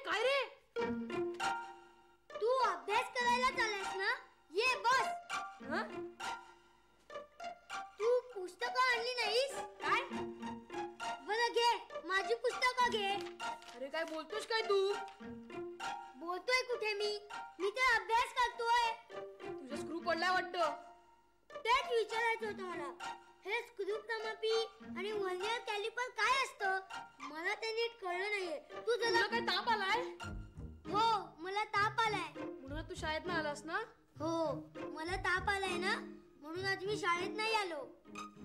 काय रे? तू अभ्यास करायला चाललास ना? ये बस. तू पुस्तकं आणली नाहीस काय? बरं घे, माझी पुस्तकं घे. अरे काय बोलतोस काय तू? बोलतोय कुठे मी तर अभ्यास करतोय. तुझा स्क्रू पडलाय वाटतं. तेच विचारायचं होतं मला. हे स्क्रू टमापी आणि व्हर्नियर कॅलिपर काय असतं? मला ते नीट कळलं नाहीये. तू तुला काय ताप आलाय? हो, मला ताप आलाय. म्हणून तू शाळेत ना आलास ना? हो, मला ताप आलाय ना, म्हणून आज मी शाळेत नाही आलो.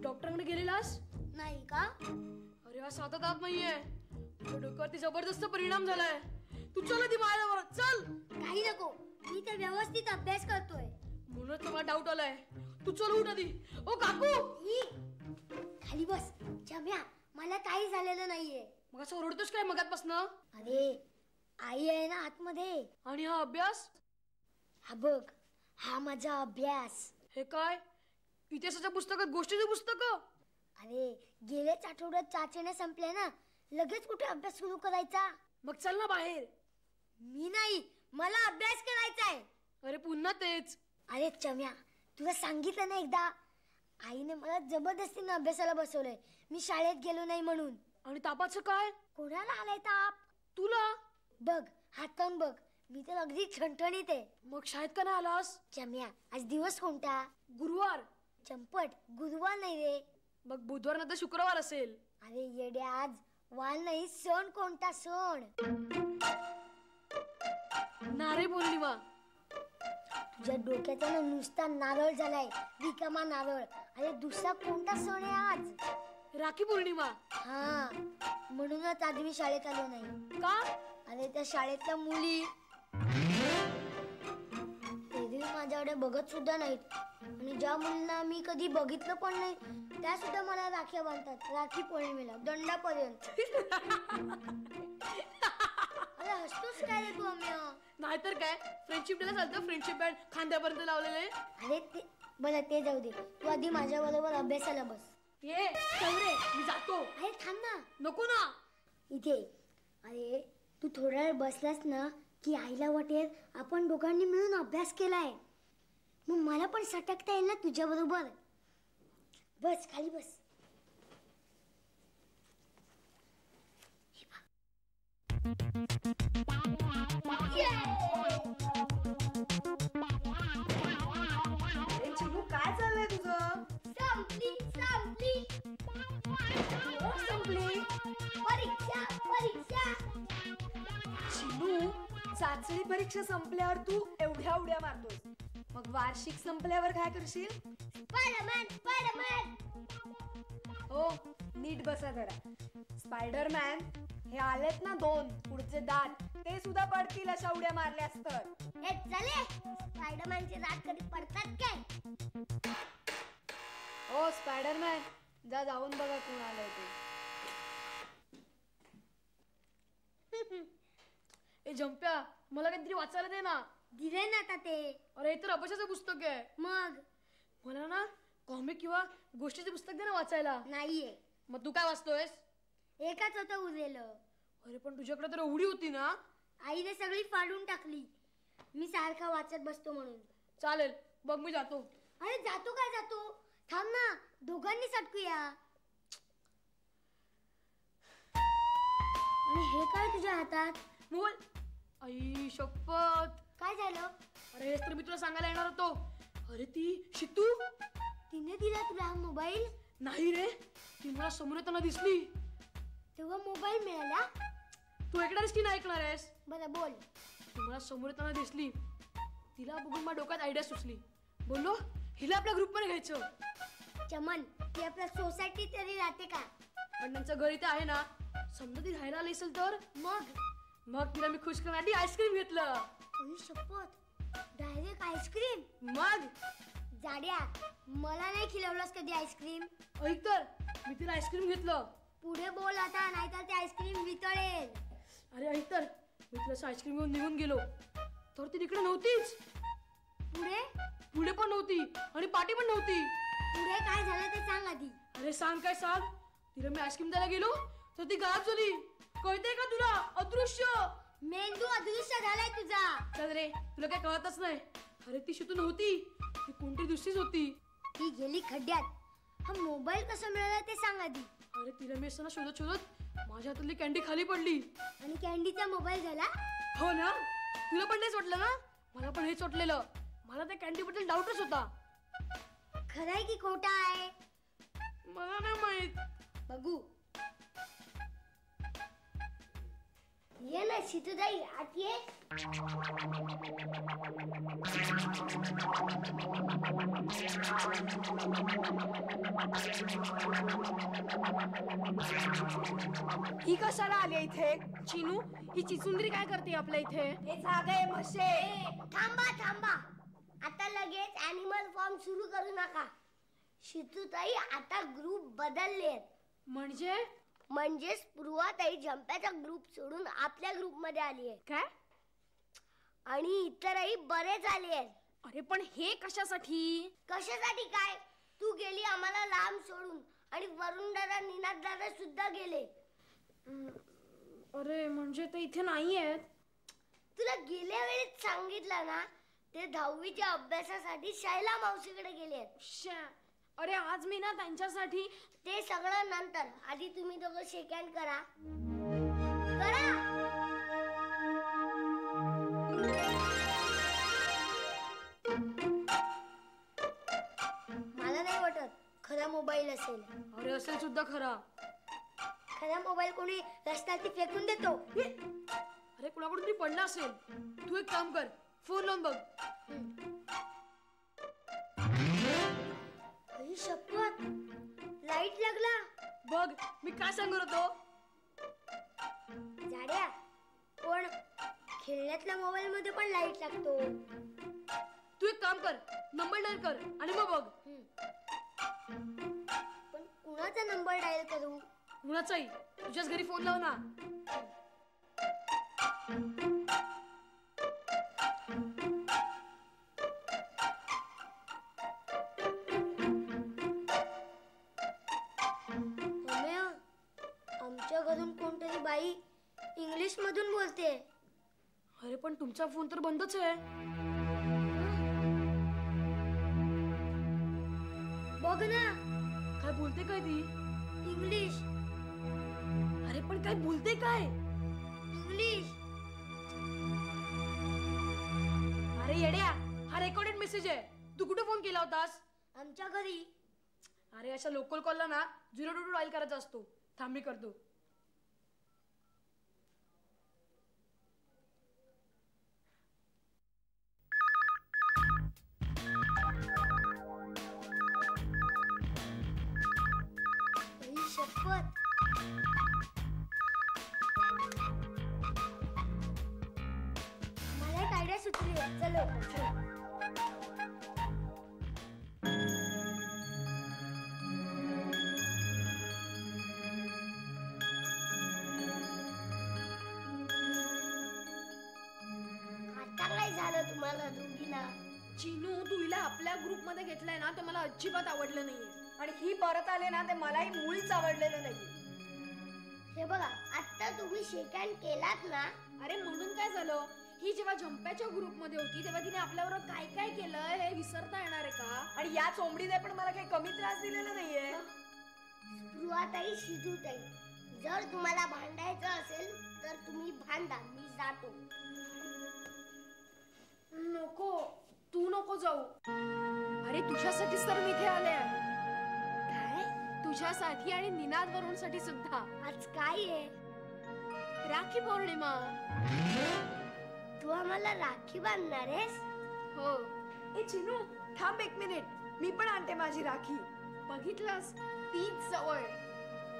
डॉक्टरांकडे गेलेलास? नाही का? अरे हा साधा ताप नाहीये. डोक्यावरती जबरदस्त परिणाम झालाय. तू चल आधी माझ्याबरोबर चल. काही नको, मी तर व्यवस्थित अभ्यास करतोय. म्हणूनच मला डाऊट आलाय. तू चल उठ आधी. ओ काकू, खाली बस. जम्या, मला काही झालेलं नाहीये. मग असं ओरडतोस काय मगातपासनं? अरे आई आहे ना आतमध्ये. आणि हा अभ्यास? हा बघ, हा माझा अभ्यास. हे काय? इतिहासाच्या पुस्तकात गोष्टीचे पुस्तक? अरे गेल्याच आठवड्यात चाचण्या संपल्या ना, लगेच कुठे अभ्यास सुरू करायचा? मग चल ना बाहेर. मी नाही, मला अभ्यास करायचा आहे. अरे पुन्हा तेच. अरे चम्या, तुला सांगितलं ना एकदा, आईने मला जबरदस्तीने अभ्यासाला बसवलंय. मी शाळेत गेलो नाही म्हणून. आणि तापाचं काय? कोणाला आलाय ताप? तुला. बघ, हात लावून बघ, मी तर अगदी ठणठणीत आहे. मग शाळेत का नाही आलास? चम्या, आज दिवस कोणता? गुरुवार. चंपट, गुरुवार नाही रे. मग बुधवार नंतर शुक्रवार असेल. अरे येड्या, आज वार नाही. सण कोणता? सण नारळी पौर्णिमा. तुझ्या डोक्याचा ना नुसता नारळ झालाय, रिकामा नारळ. अरे दुसरा कोणता सण आहे आज? राखी पौर्णिमा. हा, म्हणूनच आज मी शाळेत आलो नाही. का? अरे त्या शाळेतल्या मुली एरवी माझ्याकडे बघत सुद्धा नाहीत. आणि ज्या मुलींना मी कधी बघितलं पण नाही, त्या सुद्धा मला राख्या बांधतात. राखी पौर्णिमेला दंडापर्यंत. अरे हसतोस काय रे तू अम्या? नाहीतर काय, फ्रेंडशिप डेला चालतं फ्रेंडशिप बँड खांद्यापर्यंत लावलेले. अरे ते बरं, ते जाऊ दे. तू आधी माझ्या बरोबर अभ्यासाला बस. ये चौरे, मी जातो. अरे थांब ना. नको ना. इथे. अरे तू थोडा वेळ बसलास ना की आईला वाटेल आपण दोघांनी मिळून अभ्यास केलाय. मग मला पण सटकता येईल ना तुझ्या बरोबर. बस, खाली बस. चिमू, काय चाललंय तुझं? संपली संपली संपली परीक्षा परीक्षा. चिनू, चाचणी परीक्षा संपल्यावर तू एवढ्या उड्या मारतोस, मग वार्षिक संपल्यावर काय करशील? Spiderman Spiderman. हो, नीट बसा जरा. स्पायडरमॅन हे आलेत ना 2 पुढचे दात, ते सुद्धा पडतील अशा उड्या मारल्यास तर. हे चले, स्पायडरमॅनचे दात कधी पडतात काय? हो स्पायडरमॅन, जा जाऊन बघा कोण आलंय ते. ए जंप्या, मला काहीतरी वाचायला दे ना. दिले ना आता ते. अरे हे तर अभ्यासाचं पुस्तक आहे. मग मला ना कॉमिक किंवा गोष्टीचे पुस्तक दे ना वाचायला. नाहीये. मग तू काय वाचतोयस? एकच होतं उरलेलं. अरे पण तुझ्याकडे तर एवढी होती ना. आईने सगळी फाडून टाकली. मी सारखा वाचत बसतो म्हणून. चालेल, बघ मी जातो. अरे जातो काय जातो? थांब ना, दोघांनी सटकूया. आणि हे काय तुझ्या हातात? मोबाईल. आई शपथ. काय झालं? अरे हेच तर मी तुला सांगायला येणार होतो. अरे ती शितू. तिने दिला तुला हा मोबाईल? नाही रे, ती मला समोर येताना दिसली. तेव्हा मोबाईल मिळाला? तू ऐकणारस की नाही ऐकणार आहेस? बरं बोल. ती मला समोर येताना दिसली. तिला बघून माझ्या डोक्यात आयडिया सुचली. बोललो हिला आपल्या ग्रुपमध्ये घ्यायचं. चमन, ती आपल्या सोसायटीत तरी राहते का? पण त्यांचं घर इथे आहे ना. समजा ती राहायला आली असेल तर मग तिला मी खुश करण्यासाठी आईस्क्रीम घेतलं. अरे शपथ, डायरेक्ट आईस्क्रीम? मग जाड्या, मला नाही खिलवलंस कधी आईस्क्रीम. ऐक तर, मी तिला आईस्क्रीम घेतलं. पुढे बोल आता, नाहीतर ते आईस्क्रीम वितळेल. अरे ऐक तर, मी तिला आईस्क्रीम घेऊन निघून गेलो तर ती तिकडे नव्हतीच. पुढे पण नव्हती आणि पाठी पण नव्हती. पुढे काय झालं ते सांग आधी. अरे सांग काय सांग. तिला मी आईस्क्रीम द्यायला गेलो तर ती गायब झाली. कळतंय का तुला? अदृश्य. मेंदू अदृश्य झालाय तुझा. चल रे, तुला काय कळतच नाही. अरे ती शितू नव्हती, ती कोणती दुसरीच होती. ती गेली खड्ड्यात. हा मोबाईल कसा मिळाला ते सांग आधी. अरे तिला मी असताना शोधत शोधत माझ्या हातातली कॅन्डी खाली पडली. आणि कॅन्डीचा मोबाईल झाला. हो ना, तुला पण तेच वाटलं ना? मला पण हेच वाटलेलं. मला त्या कॅन्डी बद्दल डाऊटच होता. खरंय की खोटा आहे मला नाही माहित. बघू. ये ना शितूताई, आत ये. ही कशाला आली इथे? चिनू, ही चिचुंदरी काय करते आपल्या इथे? हे जागा आहे म्हशे. थांबा थांबा, आता लगेच ॲनिमल फॉर्म सुरू करू नका. शितूताई आता ग्रुप बदललेत. म्हणजे स्पृहाताई झंप्याचा ग्रुप सोडून आपल्या ग्रुप मध्ये आली आहे. काय? आणि इतरही बरेच आले आहेत. अरे पण हे कशासाठी? कशासाठी काय? तू गेली आम्हाला लांब सोडून, आणि वरुण दादा, निनाद दादा सुद्धा गेले. अरे म्हणजे ते इथे नाही आहेत. तुला गेल्या वेळेस सांगितलं ना, ते 10वीच्या अभ्यासासाठी शैला मावशीकडे गेले आहेत. अरे आज मी ना त्यांच्यासाठी. ते सगळं नंतर. आधी तुम्ही दोघं शेक हँड करा. करा. मला नाही वाटत खरा मोबाईल असेल. अरे असेल सुद्धा खरा. खरा मोबाईल कोणी रस्त्यावरती फेकून देतो. अरे कुणाकडून तरी पडला असेल. तू एक काम कर, फोन लावून बघ. अरे शपथ, लाईट लागला. बघ मी काय सांगत होतो. जाड्या, पण खेळण्यातल्या मोबाईल मध्ये पण लाईट लागतो. तू एक काम कर, नंबर डायल कर आणि मग बघ. पण कुणाचा नंबर डायल करू? कुणाचाही, तुझ्याच घरी फोन लाव ना. आमच्या घरून कोणतरी बाई इंग्लिश मधून बोलते. अरे पण तुमचा फोन तर बंदच आहे. बघ ना. काय बोलते काय ती? इंग्लिश. अरे पण काय बोलते काय? इंग्लिश. अरे येड्या, हा रेकॉर्डेड मेसेज आहे. तू कुठे फोन केला होतास? आमच्या घरी. अरे अशा लोकल कॉलला ना 02 डायल करायचा असतो. थांब मी करतो. शपथ. मला एक आयडिया सुचली. चलो. आता काय झालं तुम्हाला दोघींना? चिनू, तू हिला आपल्या ग्रुप मध्ये घेतलंय ना, ते मला अजिबात आवडलं नाहीये. आणि ही परत आले ना, ते मलाही मुळीच आवडलेलं नाहीये. हे बघा, आता तुम्ही शेक हँड केलात ना. अरे म्हणून काय झालं? ही जेव्हा झंप्याच्या ग्रुप मध्ये होती तेव्हा तिने आपल्यावर काय काय केलं हे विसरता येणार आहे का? आणि या चोंबडीने पण मला काही कमी त्रास दिलेला नाहीये. स्पृहाताई, शितूताई, जर तुम्हाला भांडायचं असेल तर तुम्ही भांडा. मी जातो. नको, तू नको जाऊ. अरे तुझ्यासाठीच तर मी इथे आले. काय? तुझ्यासाठी आणि निनाद वरुण साठी सुद्धा. आज काय आहे? राखी पौर्णिमा. तू आम्हाला राखी बांधणार आहेस? हो. ए चिनू, थांब एक मिनिट, मी पण आणते माझी राखी. बघितलंस, तीच जवळ.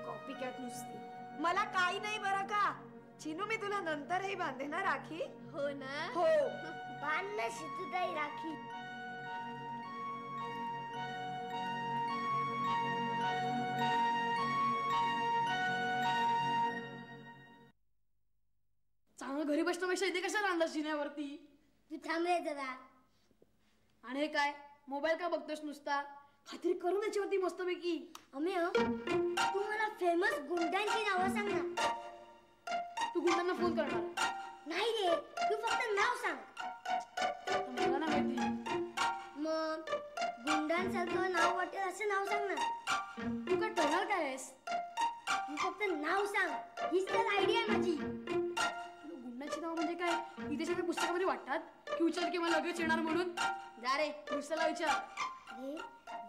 कॉपी कॅट नुसती. मला काही नाही बरं का चिनू. मी तुला नंतरही बांधे ना राखी. हो ना? हो. बांध ना शितूताई राखी. चांगलं घरी बसण्यापेक्षा इथे कशाला आणलास जिन्यावरती? तू थांब रे जरा. आणि हे काय, मोबाईल का बघतोस नुसता? खात्री करून याच्यावरती मस्तपैकी. अमे, तू मला फेमस गुंडांची नावं सांग ना. तू गुंडांना फोन करणार? नाही रे, तू फक्त नाव सांग. आता मला नाही माहिती. मग गुंडांसारखं नाव वाटेल असं नाव सांग ना. तू काय ठरणार काय आहेस? तू फक्त नाव सांग, हीच तर आयडिया आहे माझी. गुंडाची नाव म्हणजे काय इथे सगळ्या पुस्तकामध्ये वाटतात की विचार की मला लगेच येणार म्हणून? जा रे दुसऱ्याला विचार. अरे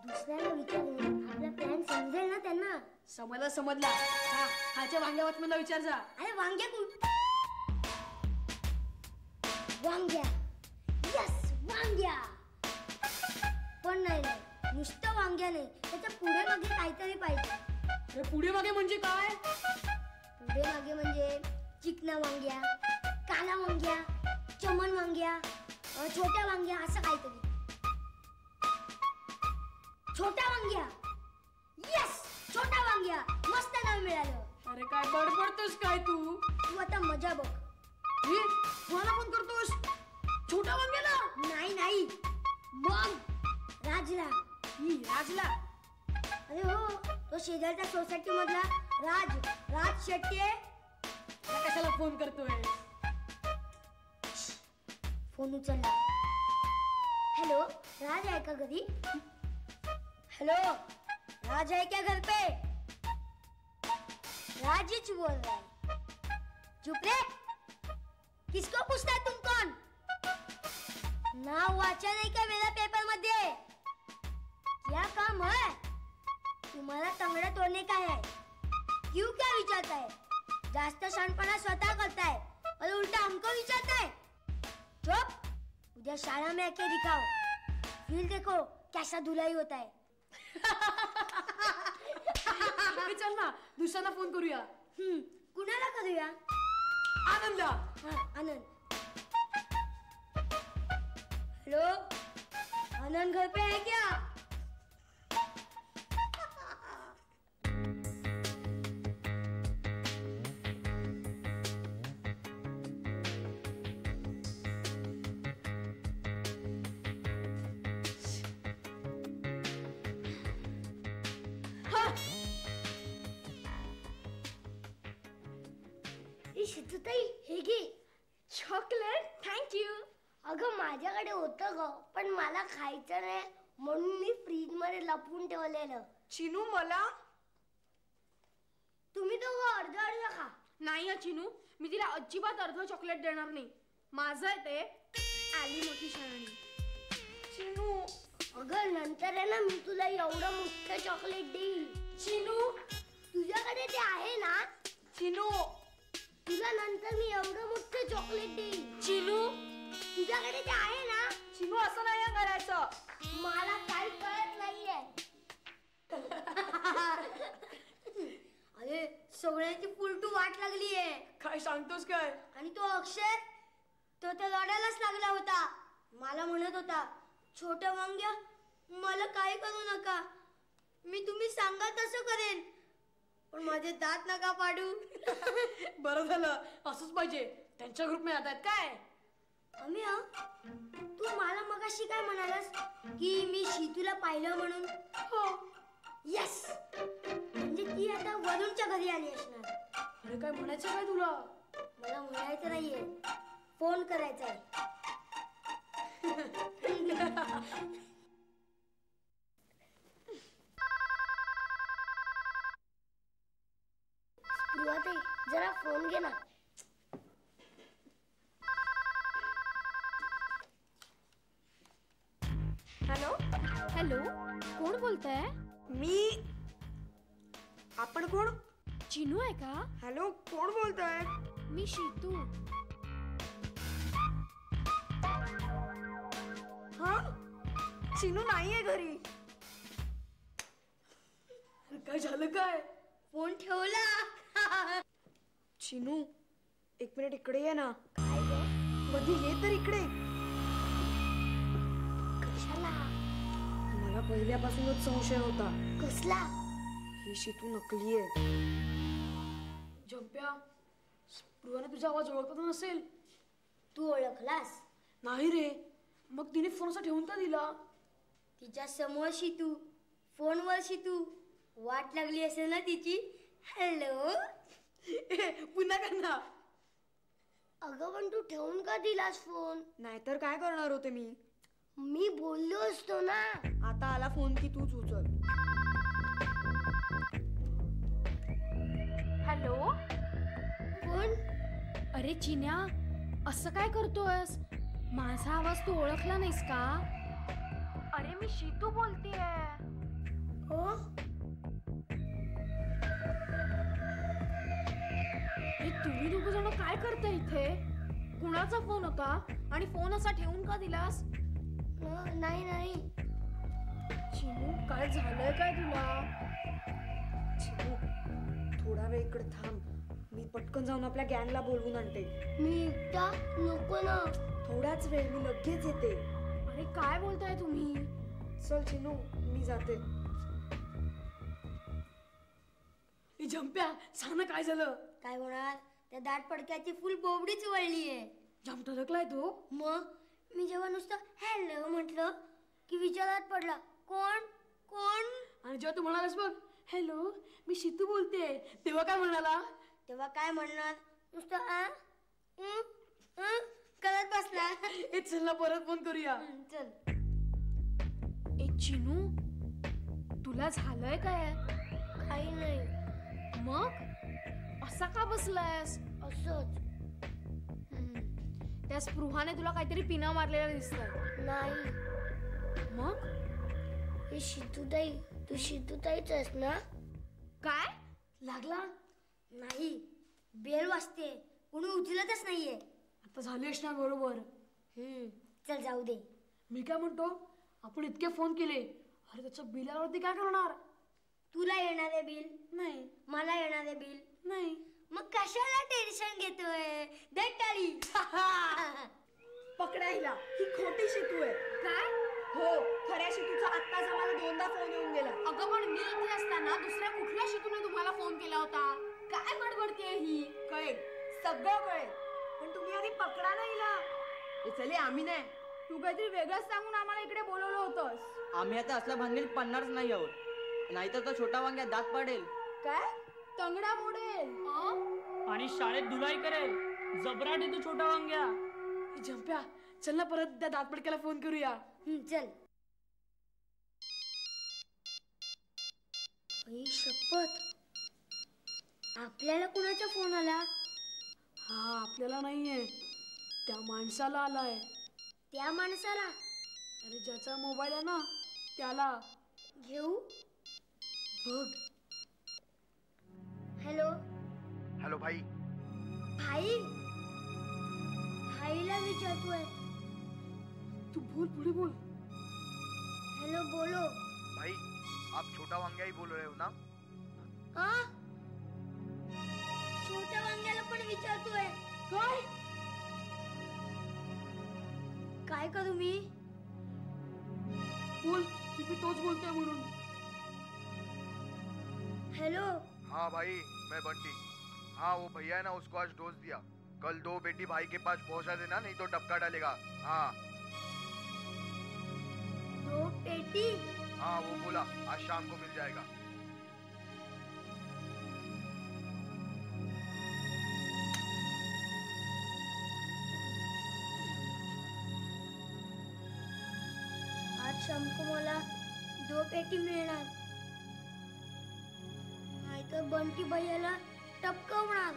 दुसऱ्याला विचारून आपला प्लॅन समजेल ना त्यांना. समजला. हा खालच्या वांग्या वॉचमॅनला विचार जा. अरे वांग्या वांग्या, यस वांग्या. पण नाही नाही, नुसतं वांग्या नाही, त्याच्या पुढे मागे काहीतरी पाहिजे. अरे पुढे मागे म्हणजे काय? पुढे मागे म्हणजे चिकना वांग्या, काला वांग्या, चमन वांग्या, छोट्या वांग्या असं काहीतरी. छोट्या वांग्या, यस छोटा वांग्या. मस्त नाव मिळालं. अरे काय बडबडतोस काय तू? तू आता मजा बघ. हे मला फोन करतोस छोट्या वांग्याला? नाही नाही, मग राजला. ही राजला? अरे हो, तो शेजारच्या सोसायटी मधला राज शेट्टी आहे. मला कशाला फोन करतोय? फोन उचलला. हेलो, राज आहे का घरी? हेलो, राज है क्या घर पे? राज ही बोल रहा है. चुप रे. किसको पूछता है तुम कौन? नाव वाचा नहीं का मेरा पेपर मध्ये? क्या काम है? तुम्हाला तंगड़ा तोड़ने का है. क्यों क्या विचारता है? जास्त शहाणपणा स्वतः करता है और उल्टा हमको विचारता है. चुप. उधर शाला में आके दिखाओ. फिर देखो कैसा धुलाई होता है. हे चल ना दुसऱ्यांना फोन करूया. कुणाला करूया? आनंदला. हाँ आनंद. हेलो, आनंद घर पे है क्या? शितुताई हे घे. चॉकलेट. थँक्यू. अगं माझ्याकडे होतं ग, पण मला खायचं नाही म्हणून मी फ्रीज मध्ये लपवून ठेवलेलं. चिनू मला तुम्ही तो अर्ध अर्ध खा. नाही हा चिनू, मी तिला अजिबात अर्ध चॉकलेट देणार नाही. माझं आहे ते. आली मोठी शाळणी. चिनू. अगं नंतर आहे ना, मी तुला एवढं मोठं चॉकलेट देईल. चिनू. तुझ्याकडे ते आहे ना? चिनू. तुला नंतर मी एवढं मोठं चॉकलेट देईल. चिनू तुझ्याकडे ते आहे ना? चिनू असं नाही करायचं. मला काही कळत नाहीये. अरे सगळ्यांची फुलटू वाट लागलीये. काय सांगतोस काय? आणि तो अक्षय तो तर रडायलाच लागला होता. मला म्हणत होता, छोट्या वांग्या मला काही करू नका, मी तुम्ही सांगा तसं करेन, पण माझे दात नका पाडू. बरं झालं, असंच पाहिजे. त्यांच्या ग्रुप मध्ये आहेत काय? अमिया, तू मला मगाशी काय म्हणालास की मी शीतूला पाहिलं म्हणून? हो. यस. म्हणजे ती आता वरुणच्या घरी आली असणार. अरे काय म्हणायचं काय तुला? मला म्हणायचं नाहीये, फोन करायचा आहे. स्पृहाताई, जरा फोन घे ना. हॅलो. हॅलो, कोण बोलताय? मी. आपण कोण? चिनू आहे का? हॅलो, कोण बोलताय? मी शीतू. हा, चिनू नाहीये घरी. काय झालं काय? फोन ठेवला. चिनू, एक मिनिट इकडे ये ना. काय ग? कधी ये तर इकडे. कशाला? मला पहिल्यापासूनच संशय होता. कसला? ही शीतू नकली आहे. जंप्या, स्पृहाने तुझा आवाज ओळखत नसेल. तू ओळखलास? नाही रे, मग तिने फोन असा ठेवून का दिला? तिच्या समोर शितू, फोनवर शितू. वाट लागली असेल ना तिची. हॅलो. पुन्हा कर ना. अगं पण तू ठेवून का दिलास फोन? नाहीतर काय करणार होते मी बोललो असतो ना. आता आला फोन की तूच उचल. हॅलो. कोण? अरे चिन्या, असं काय करतोयस? माझा आवाज तू ओळखला नाहीस का? अरे मी शीतू बोलतेय. हो. अरे तुम्ही दोघ जण काय करताय इथे? कुणाचा फोन होता आणि फोन असा ठेवून का दिलास? नाही. चिनू, काय झालंय काय तुला? चिनू, थोडा वेळ इकडे थांब. मी पटकन जाऊन आपल्या गँगला बोलवून आणते. मी एकटा नको ना. थोडाच वेळ, मी लगेच येते. अरे काय बोलताय तुम्ही? चल चिनू, मी जाते. जंप्या, सांग ना काय झालं? काय होणार? त्या दाट पडक्याची फुल बोबडीच वळलीये. जाम टलकलाय तो. मग मी जेव्हा नुसतं हॅलो म्हटलं की विचारात पडला, कोण कोण? आणि जेव्हा तू म्हणालास बघ, हॅलो मी शीतू बोलते, तेव्हा काय म्हणाला? तेव्हा काय म्हणणार? नुसतं करत बसला. ए चल ना परत फोन करूया. चल. ए चिनू, तुला झालंय काय? काही नाही. मग असा का बसलायस? असंच. त्या स्पृहाने तुला काहीतरी पिना मारलेला दिसतंय. नाही. मग हे शितूताई, तू शितूताईच आहेस ना? काय? लागला? नाही. बेल वाजते, कोणी उचलतच नाहीये. आता झाली असणार बरोबर. चल जाऊ दे. मी काय म्हणतो, आपण इतके फोन केले, अरे त्याचं बिल आल्यावरती काय करणार? तुला येणार आहे बिल? नाही. मला येणार आहे बिल? नाही. मग कशाला टेन्शन घेतोय? दे टाळी. पकडायला ही खोटी शितू आहे. काय? हो, खऱ्या शितूचा आत्ताच आम्हाला 2दा फोन येऊन गेला. अगं पण मी इथे असताना दुसऱ्या कुठल्या शितूने तुम्हाला फोन केला होता? काय बडबडतेय ही? कळेल, सगळं कळेल, पण तुम्ही आधी पकडा ना हिला. चले आम्ही नाही. तू काहीतरी वेगळंच सांगून आम्हाला इकडे बोलवलं होतंस. आम्ही आता असल्या भानगडीत पडणारच नाही आहोत. नाहीतर तो छोटा वांग्या दात पाडेल. काय? तंगडा मोडेल आणि शाळेत धुलाई करेल. जबराट आहे तू छोटा वांग्या. जंप्या, चल ना परत त्या दातपडक्याला फोन करूया. चल. आई शपथ, आपल्याला कुणाचा फोन आला? हा आपल्याला नाहीये, त्या माणसाला आलाय. त्या माणसाला? अरे ज्याचा मोबाईल आहे ना त्याला. घेऊ? बघ. हॅलो. हेलो भाई. भाई? भाईला विचारतोय. तू बोल, पुढे बोल. हॅलो, बोलो. भाई आप छोटा वांग्या ही बोल रहे हो ना? हा? छोट्या वांग्याला पण विचारतोय. काय? काय करू मी? बोल की मी तोच बोलतोय म्हणून. हेलो. हाँ भाई, मैं बंटी. हाँ वो भैया है ना, उसको आज डोज दिया. कल 2 बेटी भाई के पास पहुंचा देना, नहीं तो टपका डालेगा. हाँ 2 पेटी? हाँ वो बोला आज शाम को मिल जाएगा. आज शाम को मला 2 पेटी मिळणार. नाहीतर बंटी भैयाला टपकवणार.